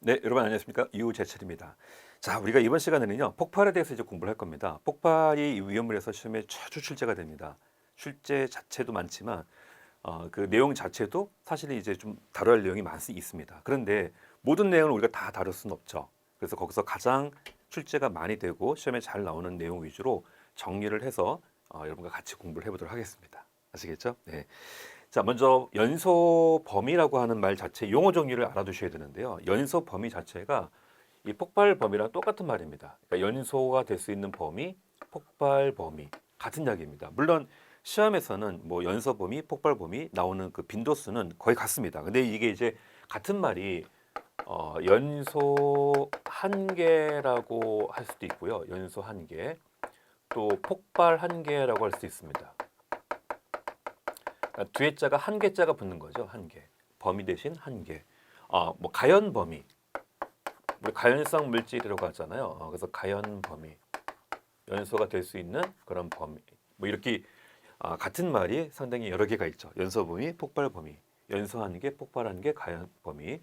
네, 여러분 안녕하십니까? 유재철입니다. 자, 우리가 이번 시간에는요, 폭발에 대해서 이제 공부를 할 겁니다. 폭발이 위험물에서 시험에 자주 출제가 됩니다. 출제 자체도 많지만, 그 내용 자체도 사실은 이제 좀 다뤄야 할 내용이 많이 있습니다. 그런데 모든 내용을 우리가 다 다룰 수는 없죠. 그래서 거기서 가장 출제가 많이 되고 시험에 잘 나오는 내용 위주로 정리를 해서 여러분과 같이 공부를 해보도록 하겠습니다. 아시겠죠? 네. 자, 먼저 연소 범위라고 하는 말 자체 용어 정의를 알아두셔야 되는데요. 연소 범위 자체가 이 폭발 범위랑 똑같은 말입니다. 그러니까 연소가 될 수 있는 범위, 폭발 범위 같은 이야기입니다. 물론 시험에서는 뭐 연소 범위, 폭발 범위 나오는 그 빈도수는 거의 같습니다. 근데 이게 이제 같은 말이 연소 한계라고 할 수도 있고요. 연소 한계, 또 폭발 한계라고 할 수도 있습니다. 그러니까 뒤에 자가 한계자가 붙는 거죠. 한계. 범위 대신 한계. 뭐 가연 범위. 우리 가연성 물질이라고 하잖아요. 그래서 가연 범위. 연소가 될 수 있는 그런 범위. 뭐 이렇게 같은 말이 상당히 여러 개가 있죠. 연소 범위, 폭발 범위. 연소 한계, 폭발 한계, 가연 범위.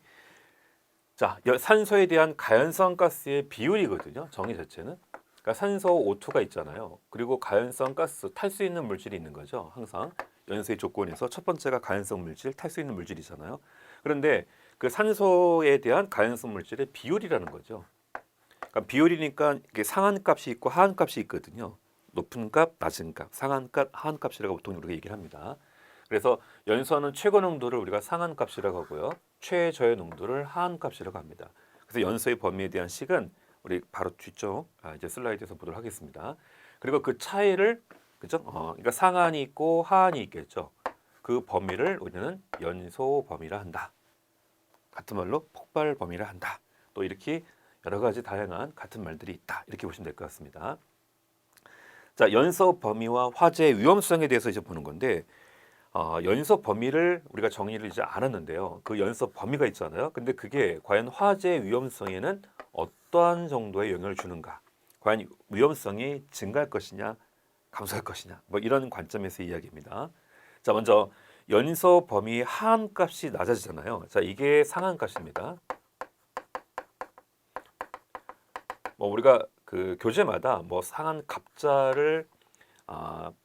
자, 산소에 대한 가연성 가스의 비율이거든요. 정의 자체는. 그러니까 산소 O2가 있잖아요. 그리고 가연성 가스 탈 수 있는 물질이 있는 거죠. 항상 연소의 조건에서 첫 번째가 가연성 물질, 탈 수 있는 물질이잖아요. 그런데 그 산소에 대한 가연성 물질의 비율이라는 거죠. 그러니까 비율이니까 이게 상한 값이 있고 하한 값이 있거든요. 높은 값, 낮은 값, 상한 값, 하한 값이라고 보통 우리가 얘기를 합니다. 그래서 연소하는 최고 농도를 우리가 상한 값이라고 하고요. 최저의 농도를 하한 값이라고 합니다. 그래서 연소의 범위에 대한 식은 우리 바로 뒤쪽 이제 슬라이드에서 보도록 하겠습니다. 그리고 그 차이를 그죠? 그러니까 상한이 있고 하한이 있겠죠. 그 범위를 우리는 연소 범위라 한다. 같은 말로 폭발 범위라 한다. 또 이렇게 여러 가지 다양한 같은 말들이 있다. 이렇게 보시면 될 것 같습니다. 자, 연소 범위와 화재 위험성에 대해서 이제 보는 건데 연소 범위를 우리가 정의를 이제 알았는데요. 그 연소 범위가 있잖아요. 근데 그게 과연 화재 위험성에는 어떠한 정도의 영향을 주는가? 과연 위험성이 증가할 것이냐, 감소할 것이냐? 뭐 이런 관점에서 이야기입니다. 자, 먼저 연소 범위 하한 값이 낮아지잖아요. 자, 이게 상한 값입니다. 뭐 우리가 그 교재마다 뭐 상한 갑자를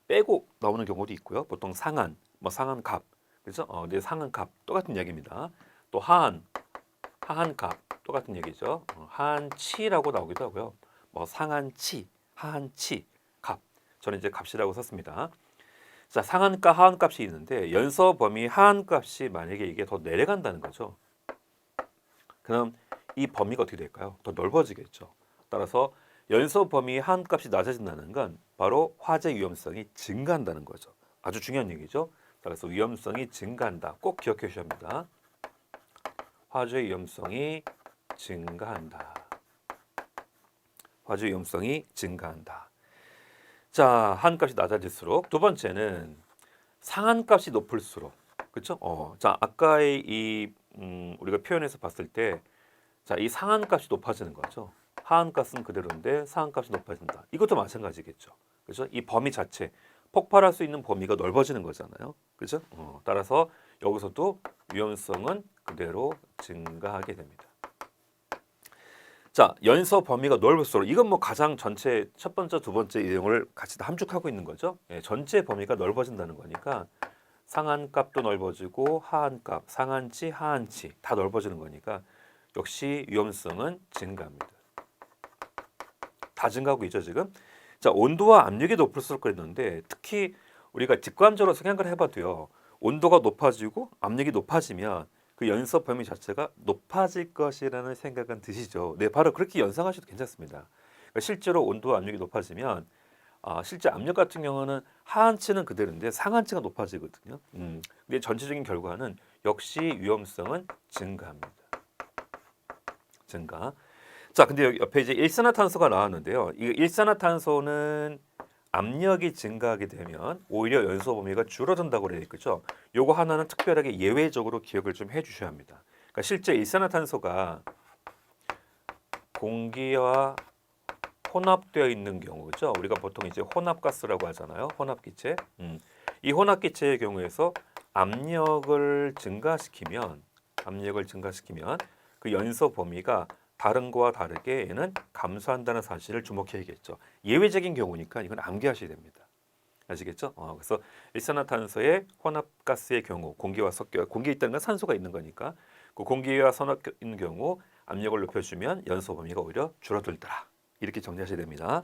빼고 나오는 경우도 있고요. 보통 상한, 뭐 상한 갑, 그렇죠? 네, 상한 갑 똑같은 얘기입니다. 또 하한, 하한 갑 똑같은 얘기죠. 하한치라고 나오기도 하고요. 뭐 상한치, 하한치, 갑. 저는 이제 값이라고 썼습니다. 자, 상한가, 하한값이 있는데 연서 범위 하한값이 만약에 이게 더 내려간다는 거죠. 그럼 이 범위가 어떻게 될까요? 더 넓어지겠죠. 따라서 연소 범위 하한값이 낮아진다는 건 바로 화재 위험성이 증가한다는 거죠. 아주 중요한 얘기죠. 따라서 위험성이 증가한다. 꼭 기억해 주셔야 합니다. 화재 위험성이 증가한다. 화재 위험성이 증가한다. 자, 하한값이 낮아질수록 두 번째는 상한값이 높을수록 그렇죠? 자, 아까의 우리가 표현해서 봤을 때 자, 이 상한값이 높아지는 거죠. 하한값은 그대로인데 상한값이 높아진다. 이것도 마찬가지겠죠. 그렇죠? 이 범위 자체 폭발할 수 있는 범위가 넓어지는 거잖아요. 그렇죠? 따라서 여기서도 위험성은 그대로 증가하게 됩니다. 자, 연서 범위가 넓을수록 이건 뭐 가장 전체 첫 번째, 두 번째 내용을 같이 다 함축하고 있는 거죠. 예, 전체 범위가 넓어진다는 거니까 상한값도 넓어지고 하한값, 상한치, 하한치 다 넓어지는 거니까 역시 위험성은 증가합니다. 다 증가하고 있죠 지금. 자, 온도와 압력이 높을수록 그랬는데 특히 우리가 직관적으로 생각을 해봐도요. 온도가 높아지고 압력이 높아지면 그 연서 범위 자체가 높아질 것이라는 생각은 드시죠. 네, 바로 그렇게 연상하셔도 괜찮습니다. 그러니까 실제로 온도와 압력이 높아지면 실제 압력 같은 경우는 하한치는 그대로인데 상한치가 높아지거든요. 근데 전체적인 결과는 역시 위험성은 증가합니다. 증가. 자, 근데 여기 옆에 이제 일산화탄소가 나왔는데요. 이 일산화탄소는 압력이 증가하게 되면 오히려 연소 범위가 줄어든다고 그래 있죠. 요거 하나는 특별하게 예외적으로 기억을 좀 해주셔야 합니다. 그러니까 실제 일산화탄소가 공기와 혼합되어 있는 경우죠. 우리가 보통 이제 혼합가스라고 하잖아요. 혼합기체. 이 혼합기체의 경우에서 압력을 증가시키면 그 연소 범위가 다른 거와 다르게 얘는 감소한다는 사실을 주목해야겠죠. 예외적인 경우니까 이건 암기하셔야 됩니다. 아시겠죠? 그래서 일산화탄소의 혼합가스의 경우 공기와 섞여 공기에 있다는 건 산소가 있는 거니까 그 공기와 섞여 있는 경우 압력을 높여주면 연소 범위가 오히려 줄어들더라. 이렇게 정리하셔야 됩니다.